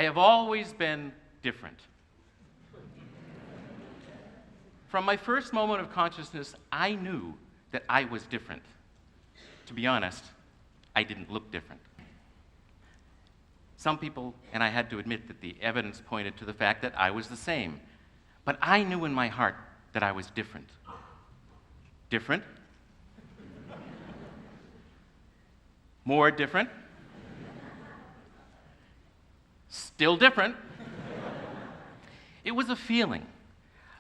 I have always been different. From my first moment of consciousness, I knew that I was different. To be honest, I didn't look different. Some people, and I had to admit that the evidence pointed to the fact that I was the same. But I knew in my heart that I was different. Different? More different? Still different? It was a feeling,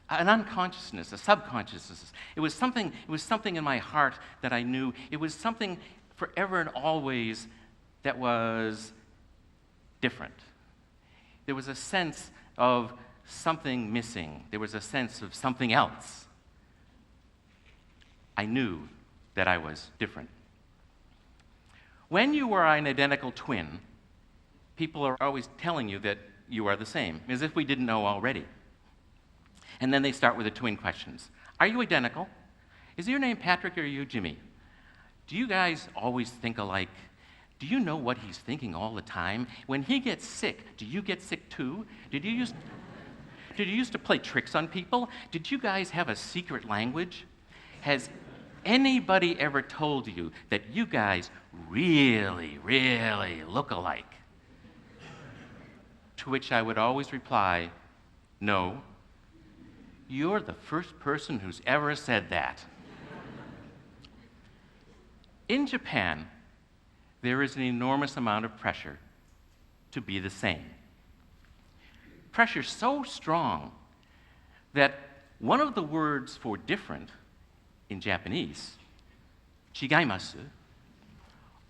an unconsciousness, a subconsciousness. It was something in my heart that I knew. It was something forever and always that was different. There was a sense of something missing. There was a sense of something else. I knew that I was different. When you are an identical twin, people are always telling you that you are the same, as if we didn't know already. And then they start with the twin questions. Are you identical? Is your name Patrick or are you Jimmy? Do you guys always think alike? Do you know what he's thinking all the time? When he gets sick, do you get sick too? Did you used to play tricks on people? Did you guys have a secret language? Has anybody ever told you that you guys really, really look alike? To which I would always reply, no. You're the first person who's ever said that. In Japan, there is an enormous amount of pressure to be the same. Pressure so strong that one of the words for different in Japanese, chigaimasu,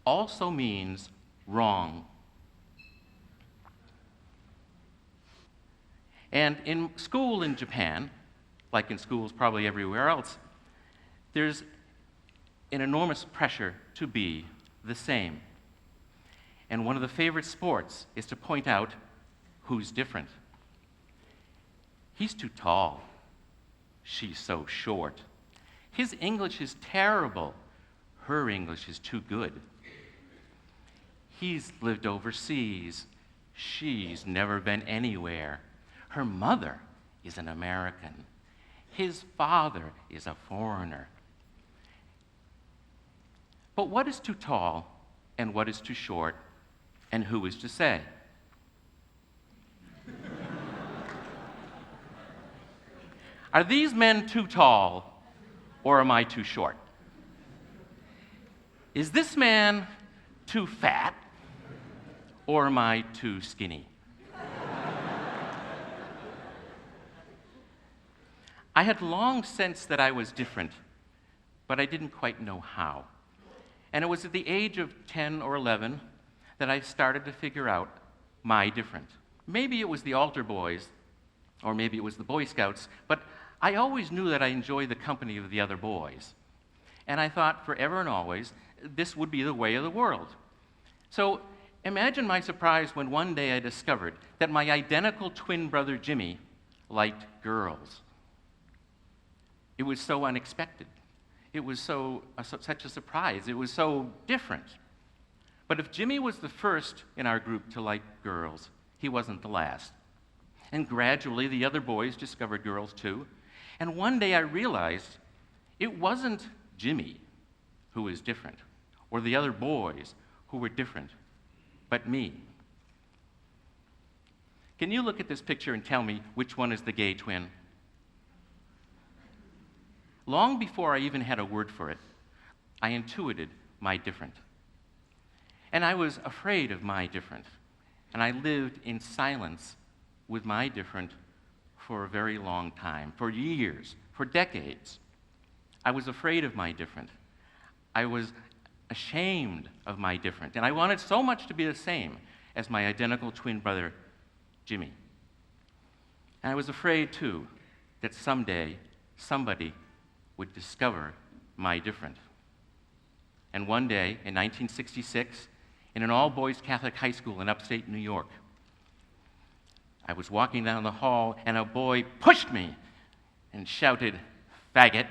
also means wrong. And in school in Japan, like in schools probably everywhere else, there's an enormous pressure to be the same. And one of the favorite sports is to point out who's different. He's too tall. She's so short. His English is terrible. Her English is too good. He's lived overseas. She's never been anywhere. Her mother is an American. His father is a foreigner. But what is too tall and what is too short, and who is to say? Are these men too tall, or am I too short? Is this man too fat, or am I too skinny? I had long sensed that I was different, but I didn't quite know how. And it was at the age of 10 or 11 that I started to figure out my different. Maybe it was the altar boys, or maybe it was the Boy Scouts, but I always knew that I enjoyed the company of the other boys. And I thought forever and always, this would be the way of the world. So imagine my surprise when one day I discovered that my identical twin brother Jimmy liked girls. It was so unexpected. It was such a surprise. It was so different. But if Jimmy was the first in our group to like girls, he wasn't the last. And gradually, the other boys discovered girls too. And one day I realized it wasn't Jimmy who was different, or the other boys who were different, but me. Can you look at this picture and tell me which one is the gay twin? Long before I even had a word for it, I intuited my different. And I was afraid of my different. And I lived in silence with my different for a very long time, for years, for decades. I was afraid of my different. I was ashamed of my different. And I wanted so much to be the same as my identical twin brother, Jimmy. And I was afraid, too, that someday somebody would discover my different. And one day, in 1966, in an all-boys Catholic high school in upstate New York, I was walking down the hall, and a boy pushed me and shouted, "Faggot."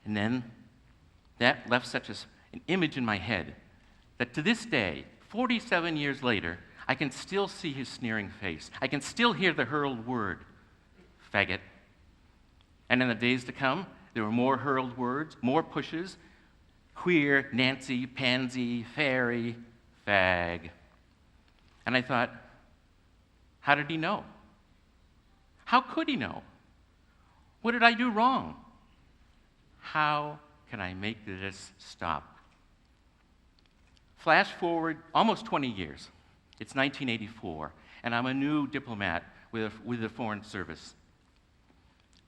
And then that left such an image in my head that to this day, 47 years later, I can still see his sneering face. I can still hear the hurled word, faggot. And in the days to come, there were more hurled words, more pushes, queer, Nancy, pansy, fairy, fag. And I thought, how did he know? How could he know? What did I do wrong? How can I make this stop? Flash forward almost 20 years. It's 1984, and I'm a new diplomat with the Foreign Service.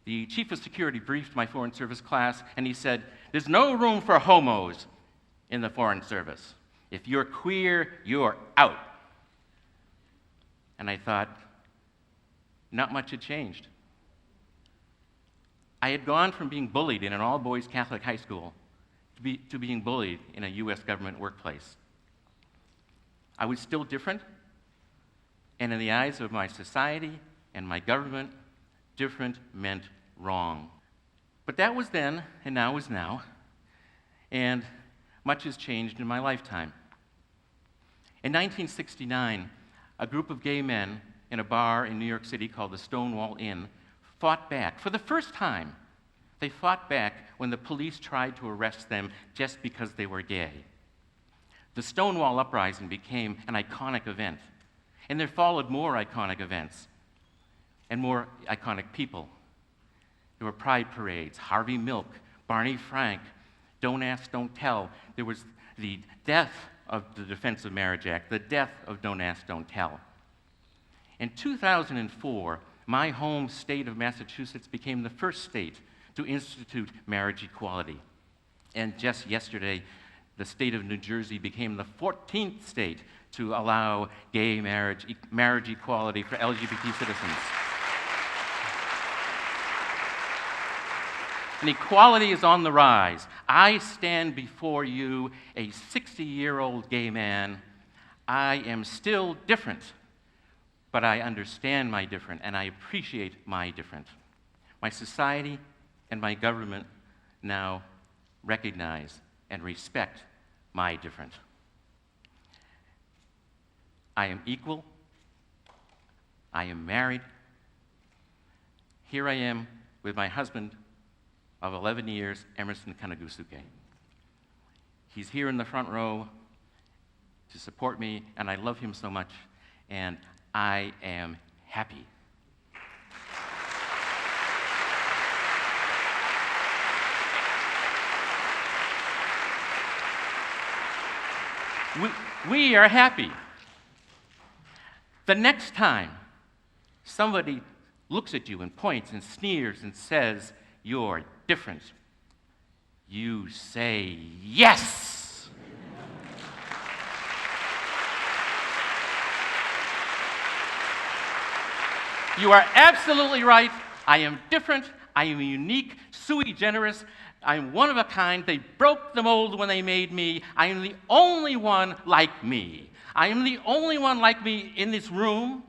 The Chief of Security briefed my Foreign Service class, and he said, "There's no room for homos in the Foreign Service. If you're queer, you're out." And I thought, not much had changed. I had gone from being bullied in an all-boys Catholic high school to being bullied in a U.S. government workplace. I was still different, and in the eyes of my society and my government, different meant wrong. But that was then, and now is now, and much has changed in my lifetime. In 1969, a group of gay men in a bar in New York City called the Stonewall Inn fought back. For the first time, they fought back when the police tried to arrest them just because they were gay. The Stonewall Uprising became an iconic event, and there followed more iconic events and more iconic people. There were pride parades, Harvey Milk, Barney Frank, Don't Ask, Don't Tell. There was the death of the Defense of Marriage Act, the death of Don't Ask, Don't Tell. In 2004, my home state of Massachusetts became the first state to institute marriage equality. And just yesterday, the state of New Jersey became the 14th state to allow gay marriage equality for LGBT citizens. And equality is on the rise. I stand before you, a 60-year-old gay man. I am still different, but I understand my different, and I appreciate my different. My society and my government now recognize and respect my different. I am equal. I am married. Here I am with my husband of 11 years, Emerson Kanagusuke. He's here in the front row to support me, and I love him so much, and I am happy. We are happy. The next time somebody looks at you and points and sneers and says, "You're different," you say, "Yes!" You are absolutely right. I am different. I am unique, sui generis. I am one of a kind. They broke the mold when they made me. I am the only one like me. I am the only one like me in this room,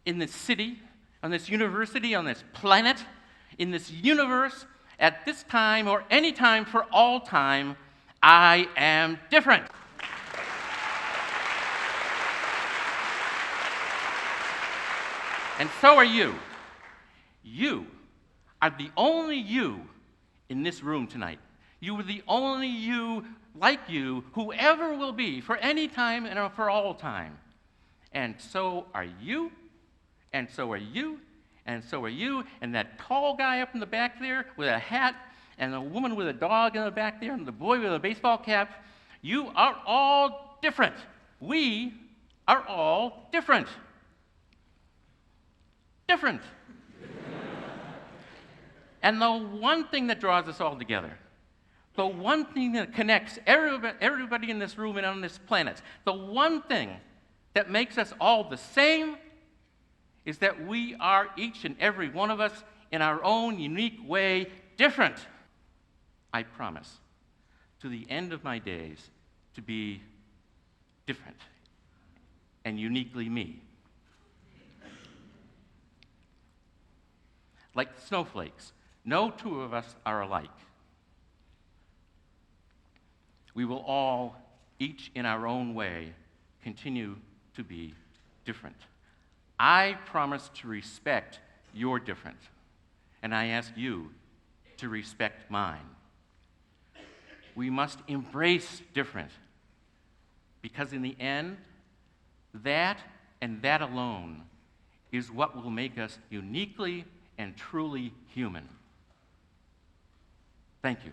in this city, on this university, on this planet, in this universe, at this time or any time for all time. I am different. And so are you. You are the only you in this room tonight. You are the only you like you who ever will be for any time and for all time. And so are you, and so are you, and so are you, and that tall guy up in the back there with a hat, and the woman with a dog in the back there, and the boy with a baseball cap. You are all different. We are all different. Different. And the one thing that draws us all together, the one thing that connects everybody in this room and on this planet, the one thing that makes us all the same is that we are, each and every one of us, in our own unique way, different. I promise, to the end of my days, to be different and uniquely me. Like snowflakes, no two of us are alike. We will all, each in our own way, continue to be different. I promise to respect your different, and I ask you to respect mine. We must embrace different, because in the end, that and that alone is what will make us uniquely and truly human. Thank you.